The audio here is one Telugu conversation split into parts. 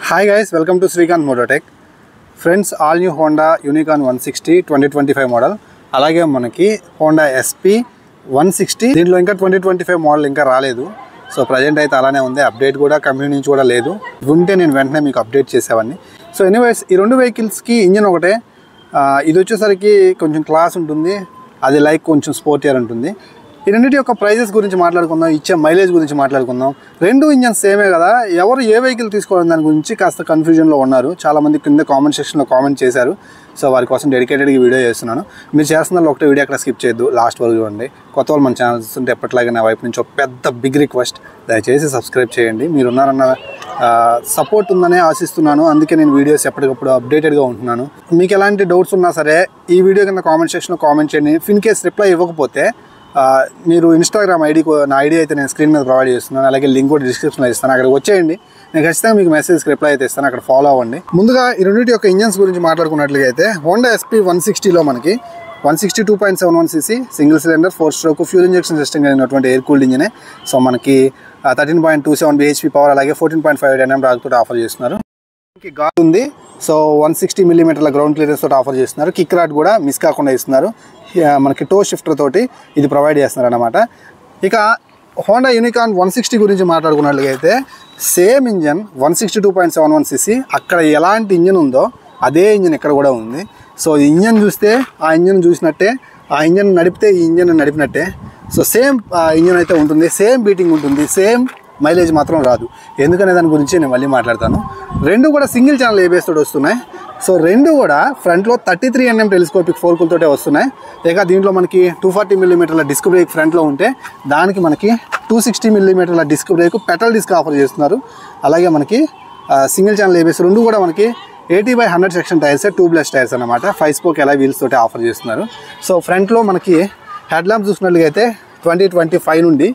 Hi guys, welcome to Srikanth Mototech. Friends, all new Honda Unicorn 160 2025 model. అలాగే మనకి Honda SP 160 దీంట్లో ఇంకా 2025 మోడల్ ఇంకా రాలేదు. సో ప్రెజెంట్ అయితే అలానే ఉంది. అప్డేట్ కూడా కంపెనీ నుంచి కూడా లేదు. ఉంటే నేను వెంటనే మీకు అప్డేట్ చేసేవాడిని. సో ఎనీవేస్ ఈ రెండు వెహికల్స్కి ఇంజిన్ ఒకటే. ఇది వచ్చేసరికి కొంచెం క్లాస్ ఉంటుంది, అది లైక్ కొంచెం స్పోర్టియర్ ఉంటుంది. ఈ రెండింటి యొక్క ప్రైజెస్ గురించి మాట్లాడుకుందాం, ఇచ్చే మైలేజ్ గురించి మాట్లాడుకుందాం. రెండు ఇంజన్స్ సేమే కదా, ఎవరు ఏ వెహికల్ తీసుకోవడం దాని గురించి కాస్త కన్ఫ్యూజన్లో ఉన్నారు. చాలామంది కింద కామెంట్ సెక్షన్లో కామెంట్ చేశారు. సో వారి కోసం డెడికేటెడ్గా వీడియో చేస్తున్నాను. మీరు చేస్తున్న ఒకటే వీడియో అక్కడ స్కిప్ చేయొద్దు, లాస్ట్ వరకు చూడండి. కొత్త వాళ్ళు మన ఛానల్ చూస్తుంటే ఎప్పటిలాగా నా వైపు నుంచి ఒక పెద్ద బిగ్ రిక్వెస్ట్, దయచేసి సబ్స్క్రైబ్ చేయండి. మీరున్నారన్న సపోర్ట్ ఉందనే ఆశిస్తున్నాను. అందుకే నేను వీడియోస్ ఎప్పటికప్పుడు అప్డేటెడ్గా ఉంటున్నాను. మీకు ఎలాంటి డౌట్స్ ఉన్నా సరే ఈ వీడియో కింద కామెంట్ సెక్షన్లో కామెంట్ చేయండి. ఇన్ కేస్ రిప్లై ఇవ్వకపోతే మీరు ఇన్స్టాగ్రామ్ నా ఐడి అయితే నేను స్క్రీన్ మీద ప్రొవైడ్ చేస్తున్నాను. అలాగే లింక్ కూడా డిస్క్రిప్షన్లో ఇస్తాను, అక్కడికి వచ్చేయండి. నేను ఖచ్చితంగా మీకు మెసేజ్కి రిప్లై అయితే ఇస్తాను, అక్కడ ఫాలో అవ్వండి. ముందుగా ఈ రెండింటి యొక్క ఇంజన్స్ గురించి మాట్లాడుకున్నట్లుగా అయితే Honda SP 160లో మనకి 162.71cc single cylinder 4-stroke fuel injection system కలిగినటువంటి ఎయిర్ కూల్డ్ ఇంజనే. సో మనకి 13.27 bhp పవర్ అలాగే 14.58 Nm డాగ్ తోటి ఆఫర్ చేస్తున్నారు. గాలి ఉంది. సో 160 mm గ్రౌండ్ క్లియరెన్స్ తోటి ఆఫర్ చేస్తున్నారు. కిక్ రాడ్ కూడా మిస్ కాకుండా ఇస్తున్నారు. మనకి టో షిఫ్టర్ తోటి ఇది ప్రొవైడ్ చేస్తున్నారు అన్నమాట. ఇక Honda Unicorn 160 గురించి మాట్లాడుకున్నట్లయితే సేమ్ ఇంజన్ 162.71cc. అక్కడ ఎలాంటి ఇంజన్ ఉందో అదే ఇంజన్ ఇక్కడ కూడా ఉంది. సో ఈ ఇంజన్ చూస్తే ఆ ఇంజన్ చూసినట్టే, ఆ ఇంజన్ నడిపితే ఈ ఇంజన్ నడిపినట్టే. సో సేమ్ ఇంజన్ అయితే ఉంటుంది, సేమ్ బీటింగ్ ఉంటుంది, సేమ్ మైలేజ్ మాత్రం రాదు. ఎందుకనే దాని గురించి నేను మళ్ళీ మాట్లాడతాను. రెండు కూడా సింగిల్ ఛానల్ ABS తోటి వస్తున్నాయి. సో రెండు కూడా ఫ్రంట్లో 33 mm టెలిస్కోపిక్ ఫోర్కులతోటే వస్తున్నాయి. ఇక దీంట్లో మనకి 240 mm డిస్క్ బ్రేక్ ఫ్రంట్లో ఉంటే దానికి మనకి 260 mm disc brake petrol disc offer చేస్తున్నారు. అలాగే మనకి సింగిల్ ఛానల్ ABS రెండు కూడా మనకి 80/100 సెక్షన్ టైర్స్, ట్యూబ్లెస్ టైర్స్ అనమాట. 5 spoke alloy వీల్స్ తోటి ఆఫర్ చేస్తున్నారు. సో ఫ్రంట్లో మనకి హెడ్ ల్యాంప్ చూసినట్లుగా అయితే 2025 నుండి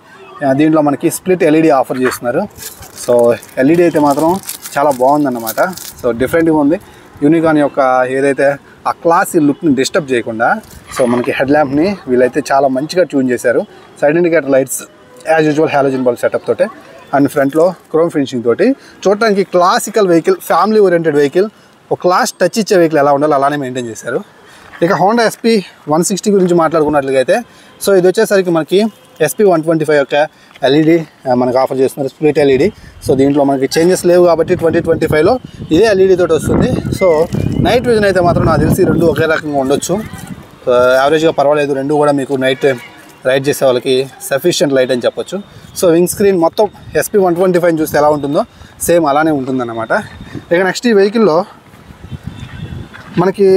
దీంట్లో మనకి స్ప్లిట్ LED ఆఫర్ చేస్తున్నారు. సో LED అయితే మాత్రం చాలా బాగుందన్నమాట. సో డిఫరెంట్గా ఉంది. యూనికార్న్ యొక్క ఏదైతే ఆ క్లాసీ లుక్ని డిస్టర్బ్ చేయకుండా సో మనకి హెడ్ ల్యాంప్ని వీళ్ళైతే చాలా మంచిగా ట్యూన్ చేశారు. Side indicator lights as usual halogen bulb setup తోటి అండ్ ఫ్రంట్లో క్రోమ్ ఫినిషింగ్ తోటి చూడటానికి classical vehicle, family oriented vehicle, ఒక క్లాస్ టచ్ ఇచ్చే వెహికల్ ఎలా ఉండాలో అలానే మెయింటైన్ చేశారు. ఇక Honda SP 160 గురించి మాట్లాడుకున్నట్లుగా అయితే సో ఇది వచ్చేసరికి మనకి SP 125 యొక్క LED మనకు ఆఫర్ చేస్తున్నారు, స్ప్లిట్ LED. సో దీంట్లో మనకి చేంజెస్ లేవు కాబట్టి 2025లో ఇదే LED తోటి వస్తుంది. సో నైట్ విజన్ అయితే మాత్రం నాకు తెలిసి రెండు ఒకే రకంగా ఉండొచ్చు. యావరేజ్గా పర్వాలేదు, రెండు కూడా మీకు నైట్ రైడ్ చేసే వాళ్ళకి సఫిషియంట్ లైట్ అని చెప్పొచ్చు. సో వింగ్ స్క్రీన్ మొత్తం SP 125 చూస్తే ఎలా ఉంటుందో సేమ్ అలానే ఉంటుందన్నమాట. ఇక నెక్స్ట్ ఈ వెహికల్లో మనకి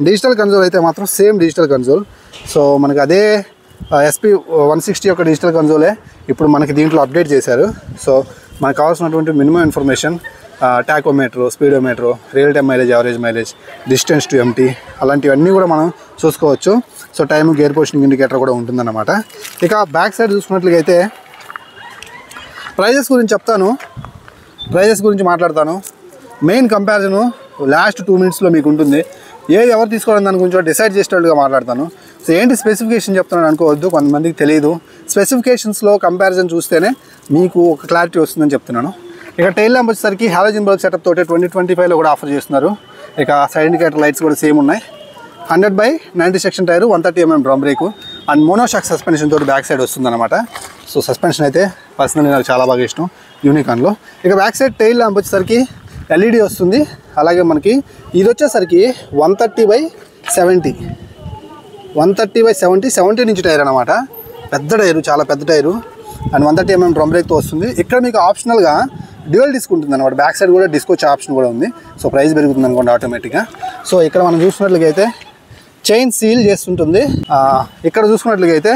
డిజిటల్ కన్సోల్ అయితే మాత్రం సేమ్ డిజిటల్ కన్సోల్. సో మనకి అదే SP 160 యొక్క డిజిటల్ కన్సోలే ఇప్పుడు మనకి దీంట్లో అప్డేట్ చేశారు. సో మనకు కావాల్సినటువంటి minimum information, tachometer, speedometer, real time mileage, average mileage, distance to empty అలాంటివన్నీ కూడా మనం చూసుకోవచ్చు. So time, gear positioning indicator కూడా ఉంటుందన్నమాట. ఇక బ్యాక్ సైడ్ చూసుకున్నట్లయితే ప్రైజెస్ గురించి మాట్లాడతాను. మెయిన్ కంపారిజను లాస్ట్ 2 minutesలో మీకు ఉంటుంది. ఏది ఎవరు తీసుకోవడం దాని గురించి డిసైడ్ చేసేటట్టుగా మాట్లాడతాను. సో ఏంటి స్పెసిఫికేషన్ చెప్తున్నాను అనుకోవద్దు, కొంతమందికి తెలియదు. స్పెసిఫికేషన్స్లో కంపారిజన్ చూస్తేనే మీకు ఒక క్లారిటీ వస్తుందని చెప్తున్నాను. ఇక టైల్ ల్యాంప్ వచ్చేసరికి హాలోజన్ బల్బ్ సెటప్ తోటి 2025లో కూడా ఆఫర్ చేస్తున్నారు. ఇక సైడ్ ఇండికేటర్ లైట్స్ కూడా సేమ్ ఉన్నాయి. 100/90 section tyre, 130 mm drum brake and monoshock suspension తోటి బ్యాక్ సైడ్ వస్తుందన్నమాట. సో సస్పెన్షన్ అయితే పర్సనల్లీ నాకు చాలా బాగా ఇష్టం యూనికార్న్లో. ఇక బ్యాక్ సైడ్ టైల్ ల్యాంప్ వచ్చేసరికి LED వస్తుంది. అలాగే మనకి ఇది వచ్చేసరికి 130/70 70 ఇంచ్ టైర్ అనమాట. పెద్ద టైరు, చాలా పెద్ద టైరు అండ్ 130 mm డ్రమ్ బ్రేక్తో వస్తుంది. ఇక్కడ మీకు ఆప్షనల్గా డ్యూయల్ డిస్క్ ఉంటుంది అనమాట. బ్యాక్ సైడ్ కూడా డిస్క్ వచ్చే ఆప్షన్ కూడా ఉంది. సో ప్రైస్ పెరుగుతుంది అనుకోండి ఆటోమేటిక్గా. సో ఇక్కడ మనం చూసుకున్నట్లుగా అయితే చైన్ సీల్ చేస్తుంటుంది. ఇక్కడ చూసుకున్నట్లుగా అయితే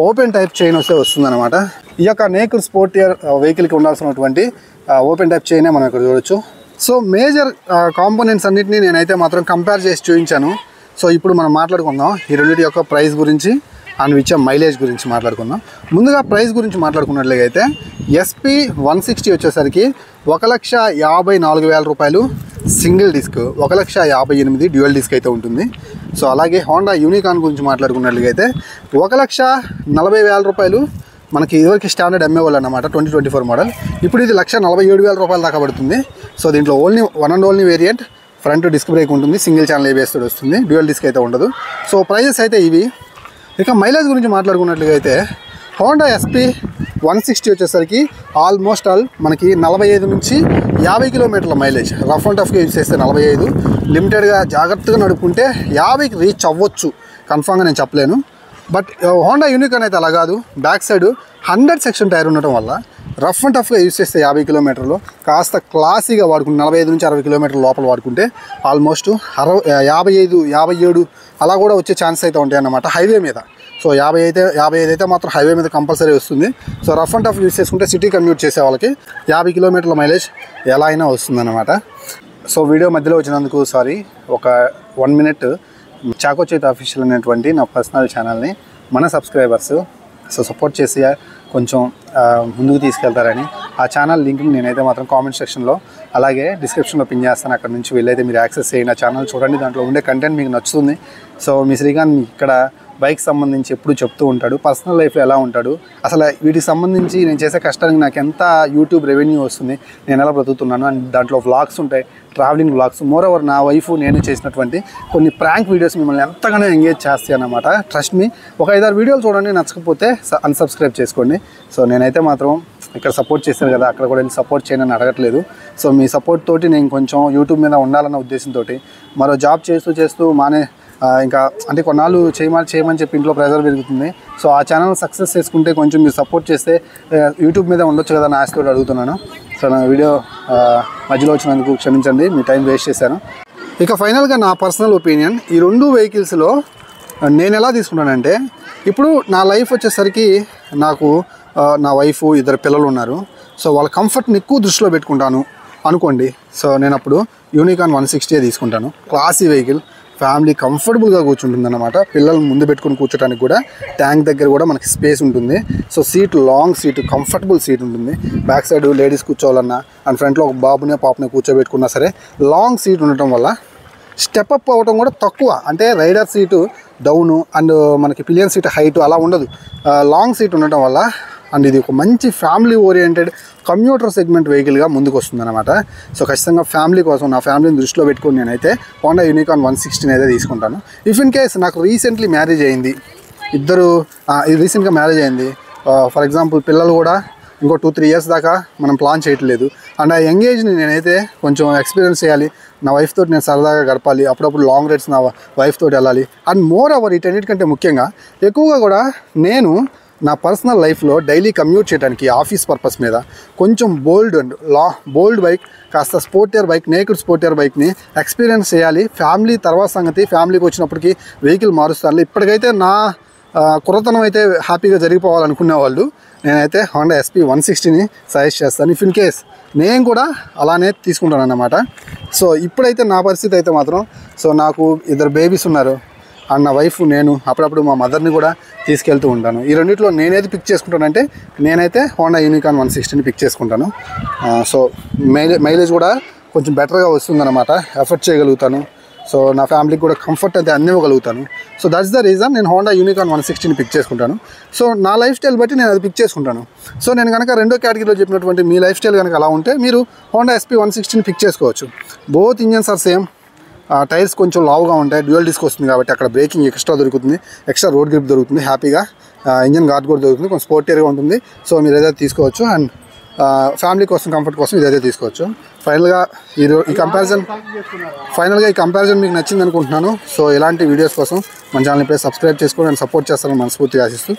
ఓపెన్ టైప్ చైన్ వస్తుంది అనమాట. ఈ యొక్క నేకుడ్ స్పోర్టియర్ వెహికల్కి ఉండాల్సినటువంటి ఓపెన్ టైప్ చైనే మనం ఇక్కడ చూడొచ్చు. సో మేజర్ కాంపోనెంట్స్ అన్నింటినీ నేనైతే మాత్రం కంపేర్ చేసి చూపించాను. సో ఇప్పుడు మనం మాట్లాడుకుందాం ఈ రెండింటి యొక్క ప్రైస్ గురించి అండ్ ఇచ్చే మైలేజ్ గురించి మాట్లాడుకుందాం. ముందుగా ప్రైస్ గురించి మాట్లాడుకున్నట్లయితే అయితే SP 160 వచ్చేసరికి 1,54,000 రూపాయలు సింగిల్ డిస్క్, 1,58,000 డ్యూయల్ డిస్క్ అయితే ఉంటుంది. సో అలాగే Honda Unicorn గురించి మాట్లాడుకున్నట్లయితే 1,40,000 రూపాయలు మనకి ఇదివరకు స్టాండర్డ్ అమ్మేవాళ్ళు అన్నమాట 2024 మోడల్. ఇప్పుడు ఇది 1,47,000 రూపాయలు దాకా పడుతుంది. సో దీంట్లో only one and only variant front disc brake ఉంటుంది, సింగిల్ ఛానల్ ABS తోటి వస్తుంది, డ్యూయల్ డిస్క్ అయితే ఉండదు. సో ప్రైజెస్ అయితే ఇవి. ఇక మైలేజ్ గురించి మాట్లాడుకున్నట్లుగా అయితే హోండా SP 160 వచ్చేసరికి ఆల్మోస్ట్ మనకి 45 నుంచి 50 కిలోమీటర్ల మైలేజ్. రఫ్ అండ్ టఫ్గా యూజ్ చేస్తే 45, లిమిటెడ్గా జాగ్రత్తగా నడుపుకుంటే 50కి రీచ్ అవ్వచ్చు, కన్ఫామ్గా నేను చెప్పలేను. బట్ హోండా యూనికాన్ అయితే అలా కాదు. బ్యాక్ సైడ్ 100 సెక్షన్ టైర్ ఉండటం వల్ల రఫ్ అండ్ టఫ్గా యూజ్ చేస్తే 50 కిలోమీటర్లు, కాస్త క్లాసీగా వాడుకుంటే 45 నుంచి 60 కిలోమీటర్ల లోపల వాడుకుంటే ఆల్మోస్ట్ 55, 57 అలా కూడా వచ్చే ఛాన్స్ అయితే ఉంటాయి అన్నమాట హైవే మీద. సో 55 అయితే మాత్రం హైవే మీద కంపల్సరీ వస్తుంది. So rough and tough use చేసుకుంటే సిటీ కమ్యూట్ చేసే వాళ్ళకి 50 కిలోమీటర్ల మైలేజ్ ఎలా అయినా వస్తుందన్నమాట. సో వీడియో మధ్యలో వచ్చినందుకు సారీ. ఒక 1 మినిట్ చాకో చేతి అఫీషియల్ అనేటువంటి నా పర్సనల్ ఛానల్ని మన సబ్స్క్రైబర్స్ సపోర్ట్ చేసి కొంచెం ముందుకు తీసుకెళ్తారని ఆ ఛానల్ లింక్ని నేనైతే మాత్రం కామెంట్ సెక్షన్లో అలాగే డిస్క్రిప్షన్లో పిన్ చేస్తాను. అక్కడ నుంచి వెళ్ళైతే మీరు యాక్సెస్ చేయండి, ఆ ఛానల్ చూడండి, దాంట్లో ఉండే కంటెంట్ మీకు నచ్చుతుంది. సో మీ శ్రీకాంత్ ఇక్కడ బైక్ సంబంధించి ఎప్పుడు చెప్తూ ఉంటాడు, పర్సనల్ లైఫ్లో ఎలా ఉంటాడు, అసలు వీటికి సంబంధించి నేను చేసే కష్టానికి నాకు ఎంత యూట్యూబ్ రెవెన్యూ వస్తుంది, నేను ఎలా బ్రతుకుతున్నాను అని దాంట్లో వ్లాగ్స్ ఉంటాయి, ట్రావెలింగ్ వ్లాగ్స్. మోర్ ఓవర్ నా వైఫ్ నేను చేసినటువంటి కొన్ని ప్రాంక్ వీడియోస్ మిమ్మల్ని ఎంతగానో ఎంగేజ్ చేస్తాయి అన్నమాట. Trust me. ఒక 5-6 వీడియోలు చూడండి, నచ్చకపోతే అన్సబ్స్క్రైబ్ చేసుకోండి. సో నేనైతే మాత్రం ఇక్కడ సపోర్ట్ చేశాను కదా, అక్కడ కూడా వెళ్ళి సపోర్ట్ చేయని అడగట్లేదు. సో మీ సపోర్ట్ తోటి నేను కొంచెం యూట్యూబ్ మీద ఉండాలన్న ఉద్దేశంతో మరో జాబ్ చేస్తూ ఇంకా అంటే కొన్నాళ్ళు చేయమని చెప్పి ఇంట్లో ప్రెజర్ పెరుగుతుంది. సో ఆ ఛానల్ సక్సెస్ చేసుకుంటే కొంచెం మీరు సపోర్ట్ చేస్తే యూట్యూబ్ మీద ఉండొచ్చు కదా అని ఆశతో అడుగుతున్నాను. సో నా వీడియో మధ్యలో వచ్చినందుకు క్షమించండి, మీ టైం వేస్ట్ చేశాను. ఇక ఫైనల్గా నా పర్సనల్ ఒపీనియన్, ఈ 2 వెహికల్స్లో నేను ఎలా తీసుకుంటానంటే, ఇప్పుడు నా లైఫ్ వచ్చేసరికి నాకు నా వైఫ్ 2 పిల్లలు ఉన్నారు. సో వాళ్ళ కంఫర్ట్ని ఎక్కువ దృష్టిలో పెట్టుకుంటాను అనుకోండి. సో నేను అప్పుడు యూనికాన్ 160 తీసుకుంటాను. క్లాసీ వెహికల్, ఫ్యామిలీ కంఫర్టబుల్గా కూర్చుంటుంది అన్నమాట. పిల్లలు ముందు పెట్టుకుని కూర్చోడానికి కూడా ట్యాంక్ దగ్గర కూడా మనకి స్పేస్ ఉంటుంది. So seat long seat, comfortable seat ఉంటుంది. బ్యాక్ సైడ్ లేడీస్ కూర్చోవాలన్నా అండ్ ఫ్రంట్లో ఒక బాబునే పాపనే కూర్చోబెట్టుకున్నా సరే లాంగ్ సీట్ ఉండటం వల్ల స్టెప్ అప్ అవ్వడం కూడా తక్కువ. అంటే రైడర్ సీటు డౌను అండ్ మనకి పిలియన్ సీట్ హైట్ అలా ఉండదు, లాంగ్ సీట్ ఉండటం వల్ల. అండ్ ఇది ఒక మంచి ఫ్యామిలీ ఓరియంటెడ్ కమ్యూటర్ సెగ్మెంట్ వెహికల్గా ముందుకు వస్తుంది అనమాట. సో ఖచ్చితంగా ఫ్యామిలీ కోసం నా ఫ్యామిలీని దృష్టిలో పెట్టుకుని నేనైతే హోండా యూనికాన్ 160 అయితే తీసుకుంటాను. ఇఫ్ ఇన్ కేస్ నాకు రీసెంట్గా మ్యారేజ్ అయింది, రీసెంట్గా మ్యారేజ్ అయింది, ఫర్ ఎగ్జాంపుల్ పిల్లలు కూడా ఇంకో 2-3 ఇయర్స్ దాకా మనం ప్లాన్ చేయట్లేదు, అండ్ ఆ యంగేజ్ని నేనైతే కొంచెం ఎక్స్పీరియన్స్ చేయాలి, నా వైఫ్ తోటి నేను సరదాగా గడపాలి, అప్పుడప్పుడు లాంగ్ రైడ్స్ నా వైఫ్ తోటి వెళ్ళాలి. అండ్ మోర్ ఓవర్ వీటన్నిటికంటే ముఖ్యంగా ఎక్కువగా కూడా నేను నా పర్సనల్ లైఫ్లో డైలీ కమ్యూట్ చేయడానికి ఆఫీస్ పర్పస్ మీద కొంచెం బోల్డ్ బైక్, కాస్త స్పోర్టియర్ బైక్, నేకెడ్ స్పోర్టియర్ బైక్ని ఎక్స్పీరియన్స్ చేయాలి. ఫ్యామిలీ తర్వాత సంగతి, ఫ్యామిలీకి వచ్చినప్పటికీ వెహికల్ మారుస్తాను. ఇప్పటికైతే నా కుర్రతనం అయితే హ్యాపీగా జరిగిపోవాలనుకునే వాళ్ళు నేనైతే హోండా SP 160ని సజెస్ట్ చేస్తాను. ఇఫ్ ఇన్ కేస్ నేను కూడా అలానే తీసుకుంటాను అన్నమాట. సో ఇప్పుడైతే నా పరిస్థితి అయితే మాత్రం, సో నాకు 2 బేబీస్ ఉన్నారు అండ్ నా వైఫ్, నేను అప్పుడప్పుడు మా మదర్ని కూడా తీసుకెళ్తూ ఉంటాను. ఈ రెండిట్లో నేనేది పిక్ చేసుకుంటానంటే నేనైతే హోండా యూనికాన్ 160ని పిక్ చేసుకుంటాను. సో మైలేజ్ కూడా కొంచెం బెటర్గా వస్తుందన్నమాట, ఎఫర్ట్ చేయగలుగుతాను. సో నా ఫ్యామిలీకి కూడా కంఫర్ట్ అయితే అందివ్వగలుగుతాను. సో దట్స్ ద రీజన్ నేను హోండా యూనికాన్ 160ని పిక్ చేసుకుంటాను. సో నా లైఫ్ స్టైల్ బట్టి నేను అది పిక్ చేసుకుంటాను. సో నేను కనుక 2వ కేటగిరీలో చెప్పినటువంటి మీ లైఫ్ స్టైల్ కనుక అలా ఉంటే మీరు హోండా SP 160ని పిక్ చేసుకోవచ్చు. Both engines are same. Tyres కొంచెం లావుగా ఉంటాయి, డ్యూయల్ డిస్క్ వస్తుంది కాబట్టి అక్కడ బ్రేకింగ్ ఎక్స్ట్రా దొరుకుతుంది, ఎక్స్ట్రా రోడ్ గ్రిప్ దొరుకుతుంది, హ్యాపీగా ఇంజన్ గార్డ్ కూడా దొరుకుతుంది, కొంచెం స్పోర్టియర్గా ఉంటుంది. సో మీరు ఏదైతే తీసుకోవచ్చు అండ్ ఫ్యామిలీ కోసం, కంఫర్ట్ కోసం ఇదైతే తీసుకోవచ్చు. ఫైనల్గా ఈ కంపారిజన్ మీకు నచ్చింది అనుకుంటున్నాను. సో ఇలాంటి వీడియోస్ కోసం మన ఛానల్ ఇప్పుడే సబ్స్క్రైబ్ చేసుకోండి అండ్ సపోర్ట్ చేస్తారని మనస్ఫూర్తిగా ఆశిస్తూ